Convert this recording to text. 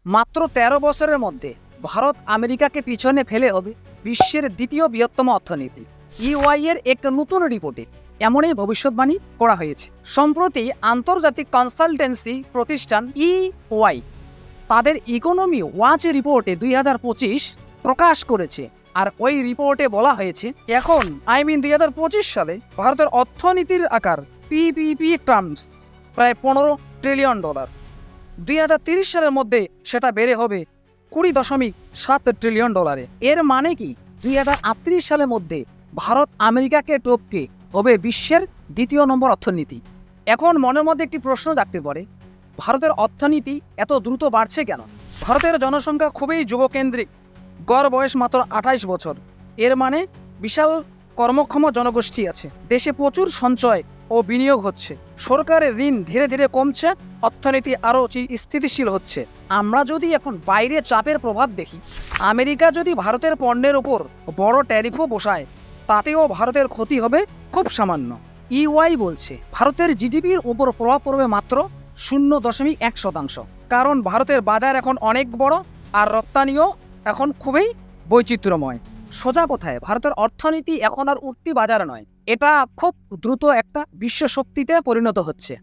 মাত্র ১৩ বছরের মধ্যে ভারত আমেরিকাকে পিছনে ফেলে হবে বিশ্বের দ্বিতীয় বৃহত্তম অর্থনীতি। ইউআই এর এক নতুন রিপোর্টে এমনই ভবিষ্যৎবাণী করা হয়েছে। সম্প্রতি আন্তর্জাতিক কনসালটেন্সি প্রতিষ্ঠান ইওয়াই তাদের ইকোনমি ওয়াচ রিপোর্টে ২০২৫ প্রকাশ করেছে। আর ওই রিপোর্টে বলা হয়েছে এখন ২০২৫ সালে ভারতের অর্থনীতির আকার পিপিপি টার্মস প্রায় $15 ট্রিলিয়ন। ২০৩০ সালের মধ্যে সেটা বেড়ে হবে $20.৭ ট্রিলিয়ন। এর মানে কি ২০৩৮ সালের মধ্যে ভারত আমেরিকাকে টপকে হবে বিশ্বের দ্বিতীয় নম্বর অর্থনীতি। এখন মনের মধ্যে একটি প্রশ্ন জাগতে পারে, ভারতের অর্থনীতি এত দ্রুত বাড়ছে কেন? ভারতের জনসংখ্যা খুবই যুবকেন্দ্রিক, গড় বয়স মাত্র ২৮ বছর। এর মানে বিশাল কর্মক্ষম জনগোষ্ঠী আছে, দেশে প্রচুর সঞ্চয় ও বিনিয়োগ হচ্ছে, সরকারের ঋণ ধীরে ধীরে কমছে, অর্থনীতি আরও স্থিতিশীল হচ্ছে। আমরা যদি এখন বাইরে চাপের প্রভাব দেখি, আমেরিকা যদি ভারতের পণ্যের ওপর বড় ট্যারিফও বসায়, তাতেও ভারতের ক্ষতি হবে খুব সামান্য। ইউআই বলছে ভারতের জিডিপির ওপর প্রভাব পড়বে মাত্র 0.1%, কারণ ভারতের বাজার এখন অনেক বড় আর রপ্তানিও এখন খুবই বৈচিত্র্যময়। সোজা কথায় ভারতের অর্থনীতি এখন আর উঠতি বাজার নয়, এটা খুব দ্রুত একটা বিশ্ব শক্তিতে পরিণত হচ্ছে।